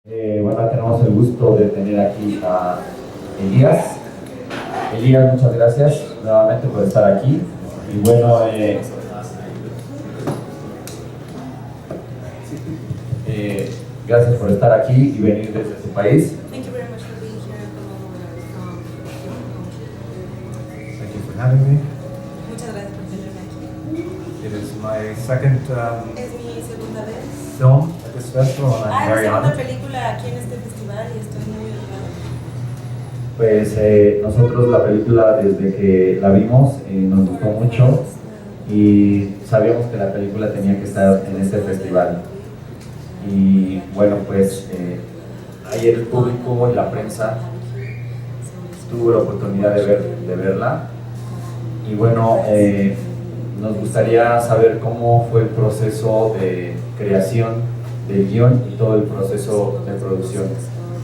Bueno, tenemos el gusto de tener aquí a Elias. Elias, muchas gracias nuevamente por estar aquí. Y bueno, gracias por estar aquí y venir desde tu país. Thank you very much for being here from Thank you for having me. Muchas gracias por tenerme aquí. It is my second Es mi segunda vez. film at this festival, and I'm Es mi very segunda honored. película aquí en este festival y estoy muy honrada. Pues nosotros la película desde que la vimos nos gustó mucho y sabíamos que la película tenía que estar en este festival. Y bueno, pues ayer el público y la prensa tuvo la oportunidad de verla. Y bueno, nos gustaría saber cómo fue el proceso de creación del guión y todo el proceso de producción.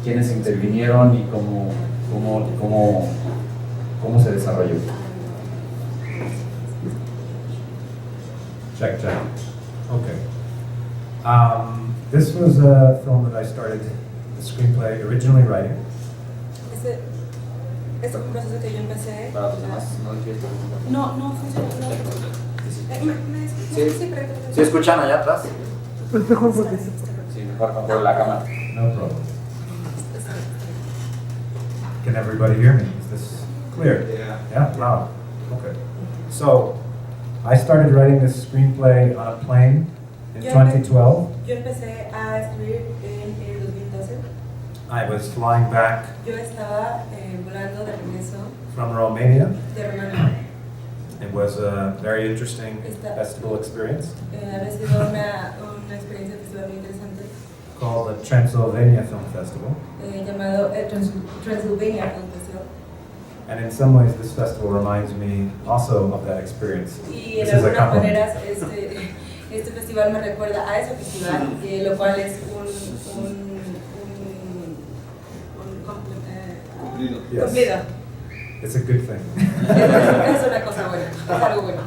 ¿Quiénes intervinieron y cómo se desarrolló? Check. Okay. This was a film that I started the screenplay originally writing. Este es un proceso que yo empecé. Para los demás, ¿no? No funciona. Sí, pero... ¿Sí escuchan allá atrás? Pues mejor porque Sí, mejor por la cámara. No problem. Can everybody hear me? Is this clear? Yeah, loud. Okay. So, I started writing this screenplay on a plane in 2012. Yo empecé a escribir en el 2012. I was flying back Yo estaba volando de regreso from Romania. de Rumania. It was a very interesting festival experience Había sido una experiencia festival muy interesante called the Transylvania Film Festival. Llamado el Transylvania Film Festival. And in some ways, this festival reminds me also of that experience. Y This en is a algunas compliment. maneras este festival me recuerda a ese festival, lo cual es Yes. cumplido. It's a good thing. Es una cosa buena, es algo bueno.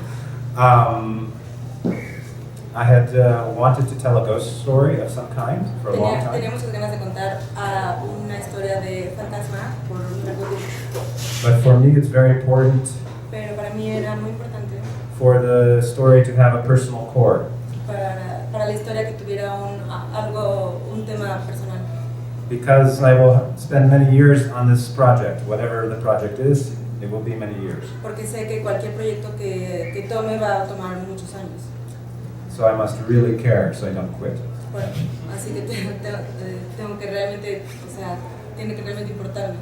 I had wanted to tell a ghost story of some kind for a long Tenía time, muchas ganas de contar una historia de fantasma por un largo tiempo, but for me, it's very important pero para mí era muy importante for the story to have a personal core, para la historia que tuviera un tema personal. because I will spend many years on this project. Whatever the project is, it will be many years. Porque sé que cualquier proyecto que tome va a tomar muchos años. So I must really care so I don't quit. Bueno, así que tengo que realmente, tiene que realmente importarme.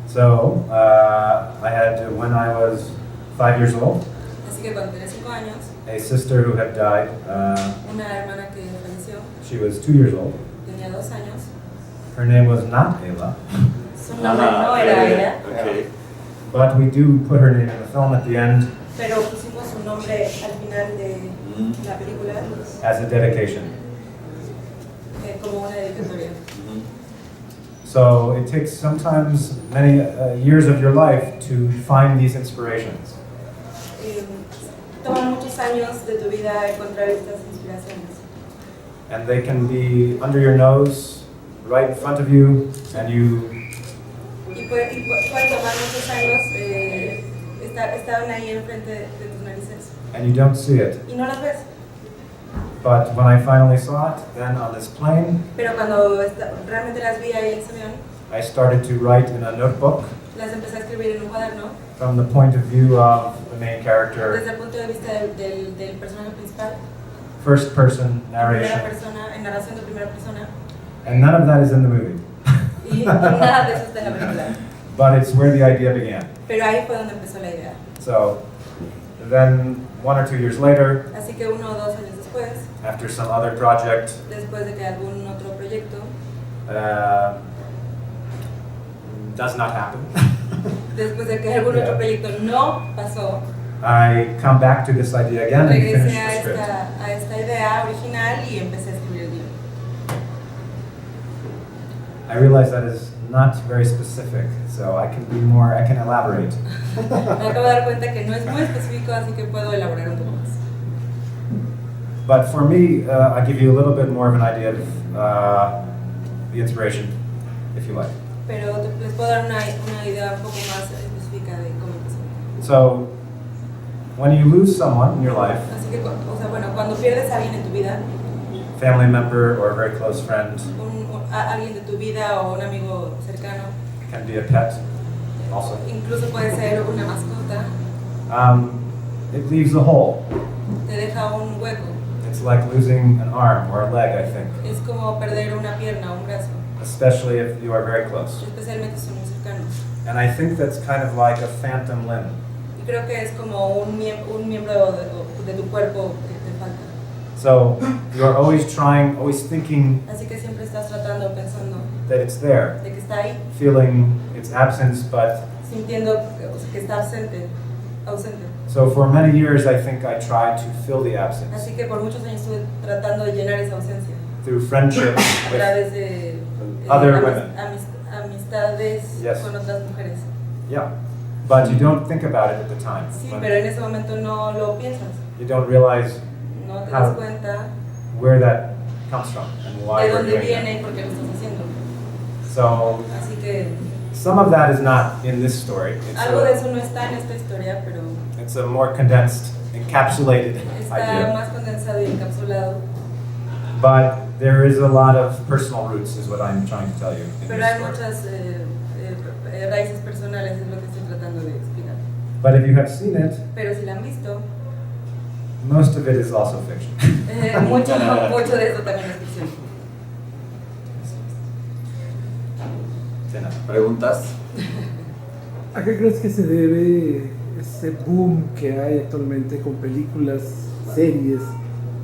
So I had, when I was 5 years old, Así que cuando tenía 5 años, a sister who had died. una hermana que falleció, She was 2 years old. tenía 2 años. Her name was not Ayla, Su nombre no era ella, but we do put her name in the film at the end pero pusimos su nombre al final de la película as a dedication. Como una dedicatoria. So it takes sometimes many years of your life to find these inspirations. Toma muchos años de tu vida encontrar estas inspiraciones. And they can be under your nose, right in front of you, and you Y pueden tomar muchos años, estaban ahí enfrente de tus narices and you don't see it. y no las ves. But when I finally saw it, then on this plane, Pero cuando realmente las vi ahí en ese avión, I started to write in a notebook las empecé a escribir en un cuaderno from the point of view of the main character, desde el punto de vista del personaje principal, first person en primera narration. persona, en narración de primera persona, And none of that is in the movie. y nada de eso está en la película. But it's where the idea began. Pero ahí fue donde empezó la idea. So then 1 or 2 years later, Así que 1 o 2 años después, after some other project después de que algún otro proyecto does not happen, después de que algún otro proyecto no pasó, I come back to this idea again and finish regresé the script. a esta idea original y empecé a escribir el guión. I realize that is not very specific, so I can elaborate. Me acabo de dar cuenta que no es muy específico, así que puedo elaborar un poco más. But for me, I give you a little bit more of an idea of the inspiration if you like. Pero les puedo dar una idea un poco más específica de cómo empezó. So, when you lose someone in your life, Así que, o sea, bueno, cuando pierdes a alguien en tu vida, family member or a very close friend, alguien de tu vida o un amigo cercano, can be a pet also. incluso puede ser una mascota, It leaves a hole. te deja un hueco. It's like losing an arm or a leg, I think, Es como perder una pierna o un brazo, especially if you are very close. especialmente si son muy cercanos. And I think that's kind of like a phantom limb. Y creo que es como un miembro de tu cuerpo que te falta. So you are always trying, always thinking Así que siempre estás tratando, pensando that it's there, de que está ahí, feeling its absence, but sintiendo que está ausente. so for many years I think I tried to fill the absence Así que por muchos años estuve tratando de llenar esa ausencia through friendship a with través de other women. amistades Yes. con otras mujeres. Yeah, but you don't think about it at the time. Sí, When pero en ese momento no lo piensas, you don't realize no te How- das cuenta where that comes from and why de we're dónde doing viene it. y por qué lo estás haciendo. So Así que some of that is not in this story. algo de eso no está en esta historia, pero It's a more condensed, encapsulated está idea. más condensado y encapsulado. But there is a lot of personal roots, is what I'm trying to tell you. In Pero this hay story. muchas raíces personales, es lo que estoy tratando de explicar. But if you have seen it, Pero si la han visto, most of it is also fiction. mucho de eso también es ficción. ¿Preguntas? ¿A qué crees que se debe ese boom que hay actualmente con películas, series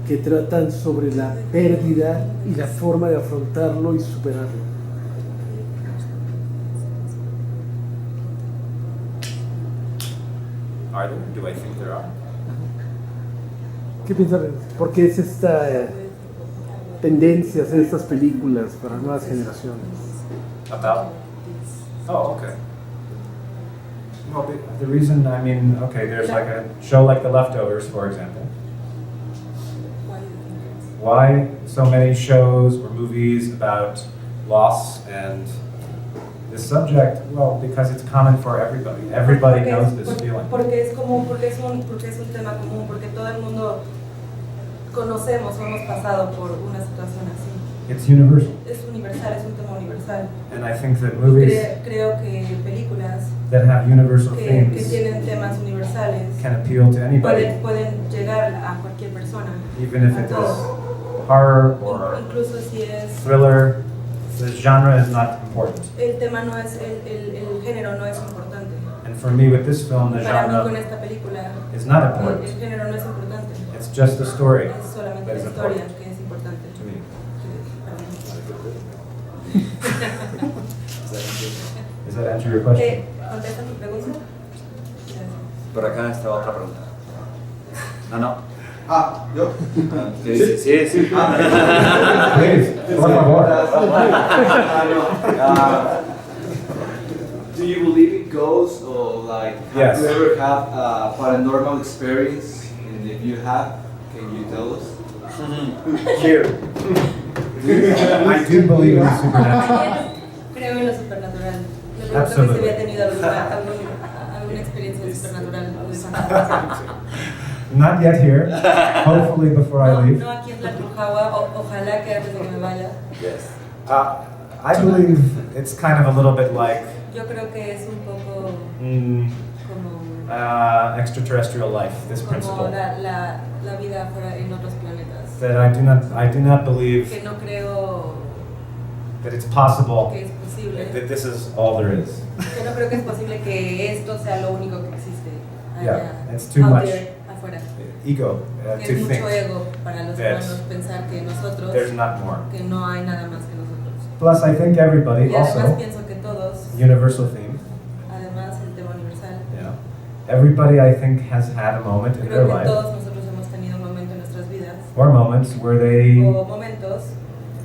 que tratan sobre la pérdida y la forma de afrontarlo y superarlo? Are there? Do I think there are? ¿Qué piensas? ¿Por qué es esta tendencia a hacer estas películas para nuevas generaciones? About? Oh, okay. Well, the reason, I mean, okay, there's like a show like The Leftovers, for example. Why so many shows or movies about loss and this subject? Well, because it's common for everybody. Everybody knows this feeling. Porque es común, porque es un tema común, porque todo el mundo conocemos o hemos pasado por una situación así. It's universal. Es universal, es un tema universal. And I think that movies Creo que películas that have universal que themes tienen temas universales can appeal to anybody, pueden llegar a cualquier persona. even if a it todos. is horror or Incluso si es thriller. The genre is not important. el tema no es el género no es importante. And for me, with this film, the Para mí con genre esta película is not el important. género no es importante. It's just the story Es solamente that la is historia important que es importante. to me. Para mí. Does that answer your question? ¿Contesta tu pregunta? Por acá está otra pregunta. No. ¿Yo? Sí. Please, por favor. Do you believe in ghosts or like Yes. have you ever had a paranormal experience? And if you have, can you tell us? Here. I do believe in the supernatural. Creo en lo supernatural. Me pregunto que si Absolutely. había tenido alguna experiencia supernatural o de fantasía. Not yet here. Hopefully before I leave. No aquí en La Crujagua, ojalá que antes de que me vaya. Yes. I believe it's kind of a little bit like Yo creo que es un poco como extraterrestrial life, this como principle. la vida fuera en otros planetas. That I do not believe Que no creo that it's possible que es posible. that this is all there is. Que no creo que es posible que esto sea lo único que existe allá, Yeah, it's too out much there, afuera. Ego Que to es mucho think ego para los that humanos pensar que nosotros, there's not more. que no hay nada más que nosotros. Plus, I think everybody Y además also, pienso que todos, universal theme, además el tema universal, everybody I think has had a moment in their creo que life, todos nosotros hemos tenido un momento en nuestras vidas or moments where they o momentos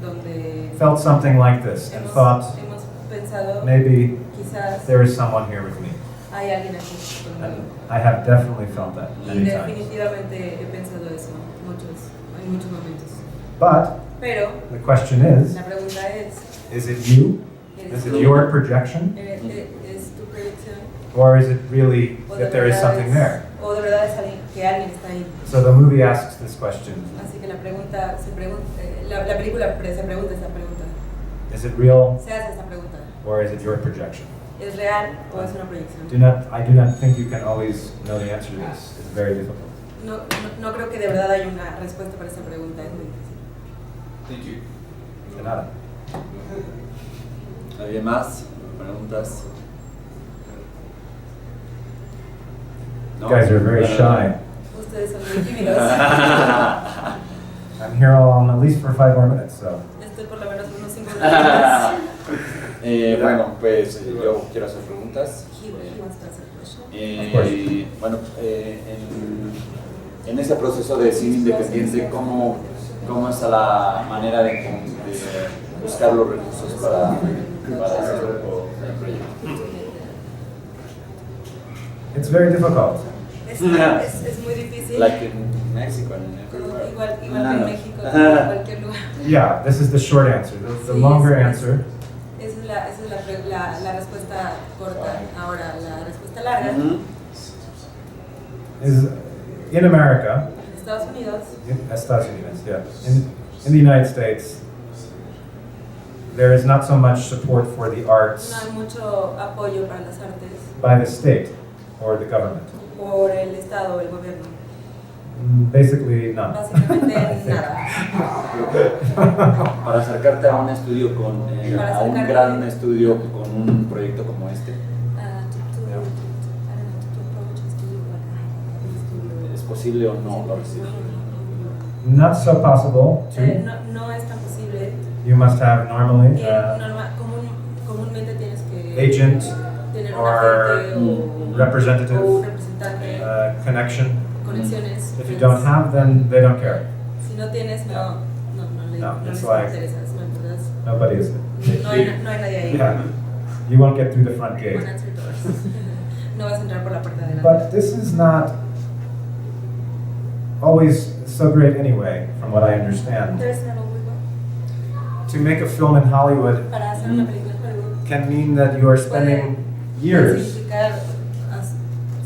donde felt something like this and thought, hemos pensado maybe quizás there is someone here with me. hay alguien aquí conmigo. And I have definitely felt that Y many times. definitivamente he pensado eso en muchos momentos. But Pero the question is, la pregunta es, Is it you? Is it your projection? ¿Es tu proyección? Or is it really ¿O that there is something there? o de verdad es alguien, que alguien está ahí? So the movie asks this question. Así que la pregunta, la película se pregunta esta pregunta. Is it real Se hace esta pregunta. or is it your projection? ¿Es real o es una proyección? I do not think you can always know the answer to this. It's very difficult. No creo que de verdad haya una respuesta para esta pregunta, es muy difícil. Thank you. De nada. ¿Alguien más? ¿Preguntas? You guys are very shy. Ustedes son muy tímidos. I'm here on at least for 5 more minutes, so. Estoy por lo menos unos 5 minutos. Bueno, pues yo quiero hacer preguntas. He wants to answer a question. Bueno, en ese proceso de cine independiente, ¿cómo está la manera de buscar los recursos para hacer el proyecto? It's very difficult. Es muy difícil. Like in Mexico, Igual que en México, en cualquier lugar. Yeah, this is the short answer. The Sí, longer answer Esa es la respuesta corta. Ahora, la respuesta larga. is in America, En Estados Unidos, Estados Unidos, yeah. In the United States, there is not so much support for the no arts hay mucho apoyo para las artes by the state or the government. por el Estado o el gobierno. Basically, none. Básicamente nada. Para acercarte a un estudio a un gran estudio con un proyecto como este, ¿es posible o no lo recibir? Not so possible. No es tan posible. You must have normally Comúnmente tienes que agent tener un or agente o un representative representante, connection. conexiones. If you don't have them, they don't care. Si no tienes, no it's les like- interesas, ¿no? Entonces, Nobody is. no hay nadie ahí. Yeah. You won't get through the front One gate. answer doors. No vas a entrar por la puerta de But adelante. this is not always so great anyway, from what I understand. There's never we go. To make a film in Hollywood Para hacer una película en Hollywood can mean that you are spending puede years significar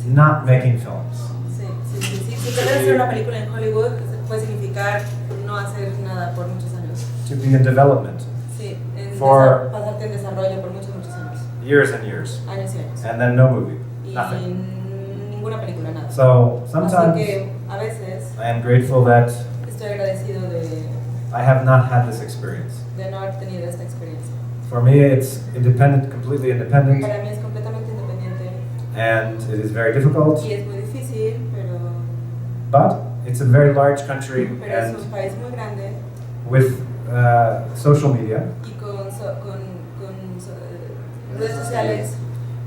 not making films. Si quieres hacer una película en Hollywood, puede significar no hacer nada por muchos años. To be in development Sí, For- pasarte en desarrollo por muchos años. years and years. Años y años. And then no movie. Y Nothing. ninguna película, nada. So Así sometimes que a veces I am grateful that estoy agradecido de I have not had this experience. no haber tenido esta experiencia. For me, it's independent, completely independent, Para mí es completamente independiente and it is very difficult, y es muy difícil, but it's a very large country pero es and un país muy grande with social media y con redes sociales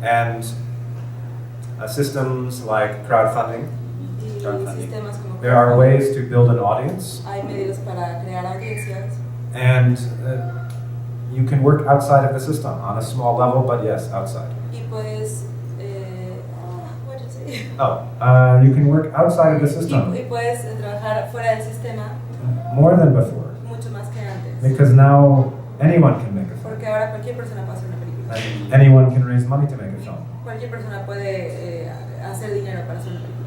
and systems like crowdfunding. y Crowdfunding. sistemas como There are crowdfunding. ways to build an audience, Hay medios para crear audiencias and you can work outside of the system on a small level, but yes, outside. y puedes what did you say? Oh, you can work outside of the system Y puedes trabajar fuera del sistema more than before, mucho más que antes, because now anyone can make a film, porque ahora cualquier persona puede hacer una película. and anyone can raise money to make a film. Cualquier persona puede hacer dinero para hacer una película.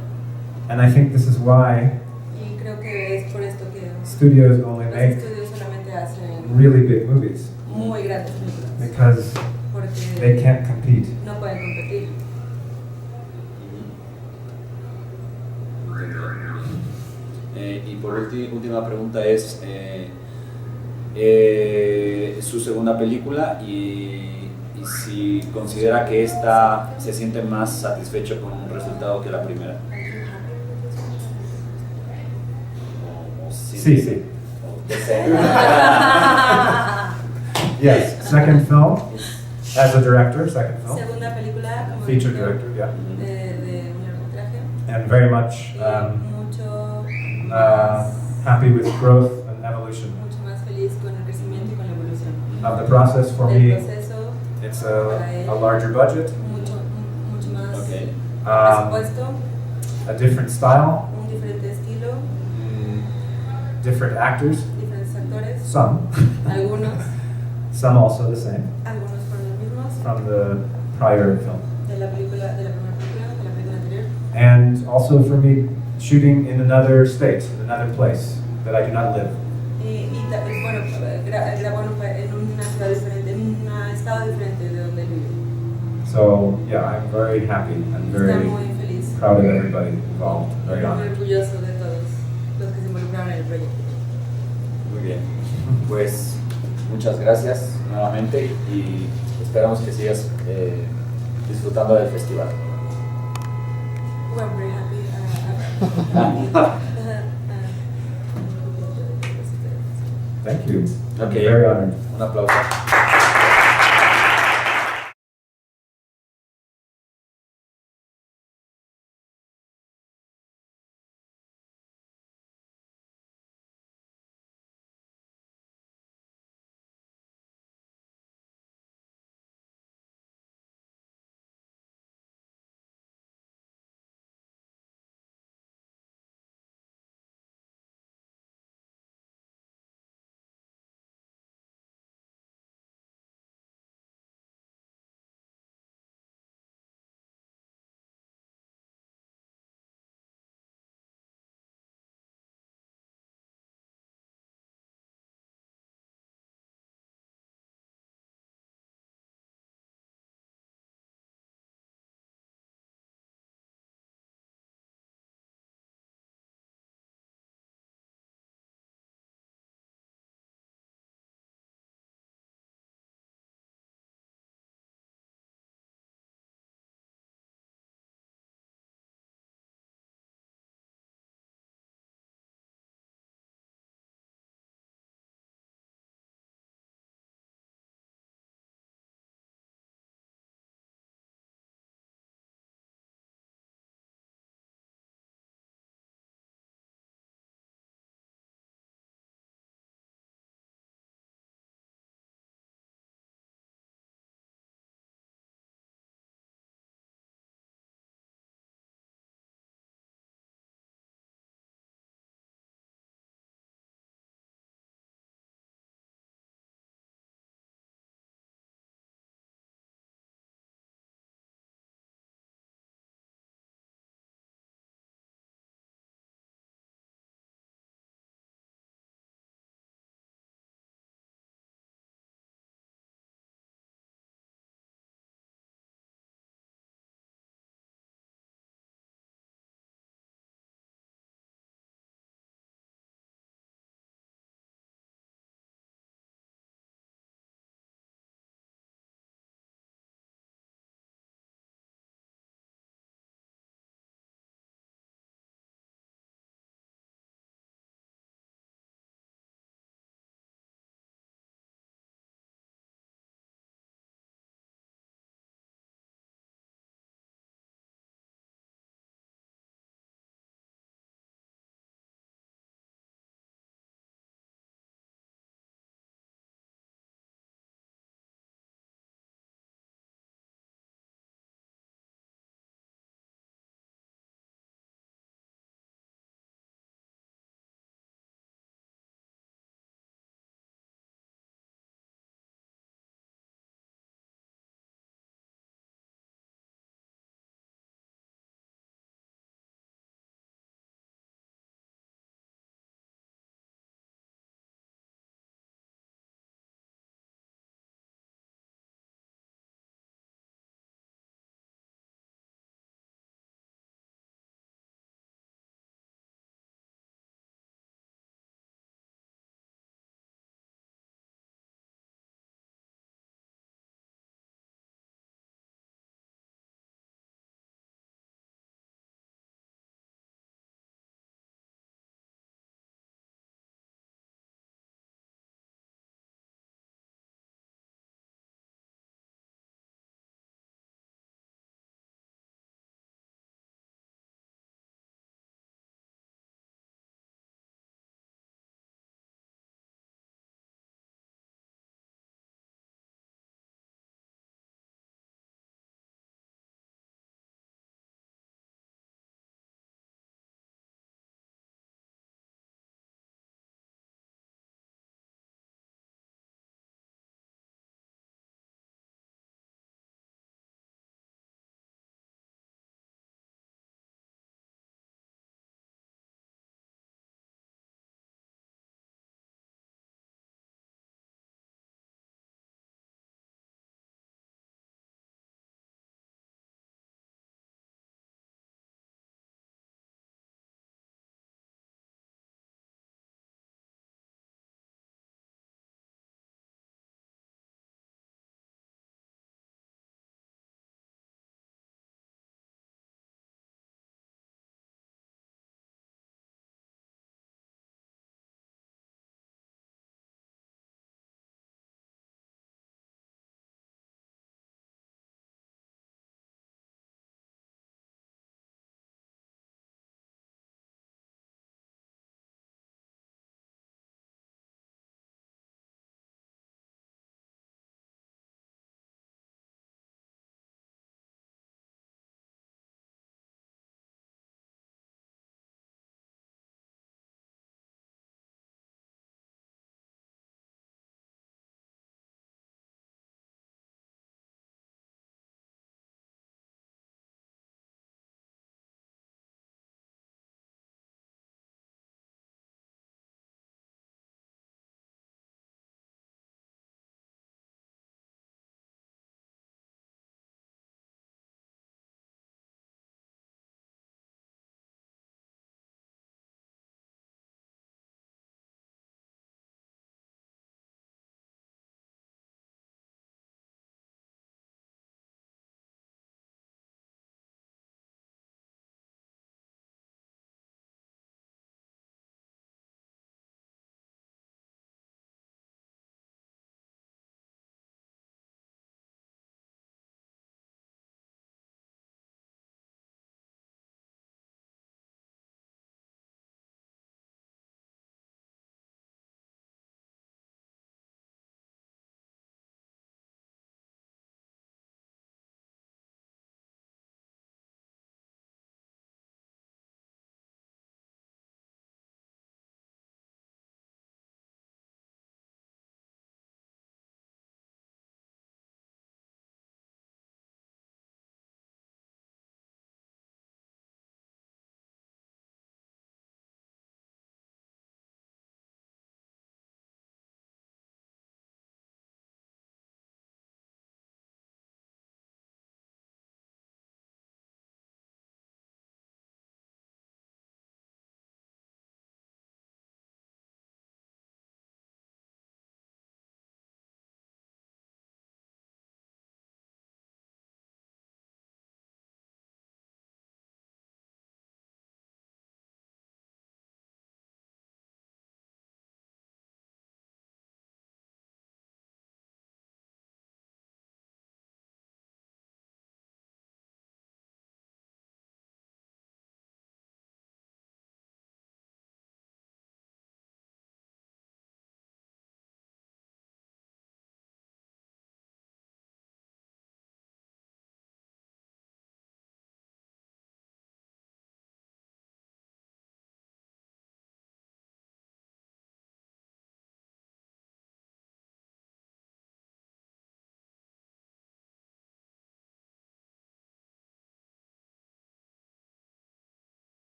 And I think this is why Y creo que es por esto que studios only los make estudios solamente hacen really big movies, muy grandes películas, because porque they can't compete. no pueden competir. Y por última pregunta es su segunda película y si considera que esta se siente más satisfecho con un resultado que la primera. O Sí. o desea. Yes, second film as a director, second film, Segunda película como feature director director, yeah, de un largometraje and very much y mucho happy with growth and evolution más feliz con el crecimiento y con la evolución of the process. For del me, proceso, it's a larger budget, mucho más Okay. presupuesto, a different style, un diferente estilo, different actors, diferentes actores, some, algunos, some also the same, Algunos fueron los mismos from the prior film. de la película, de la primera película anterior. And also for me shooting in another state, in another place that I do not live. Bueno, grabaron en una ciudad diferente, en un estado diferente de donde él vive. So yeah, I'm very happy. I'm Está very muy feliz. proud of everybody involved. Very Muy honored. orgulloso de todos los que se involucraron en el proyecto. Muy bien. Pues muchas gracias nuevamente y esperamos que sigas disfrutando del festival. We're very happy. Thank you. I'm Okay. very honored. Un aplauso.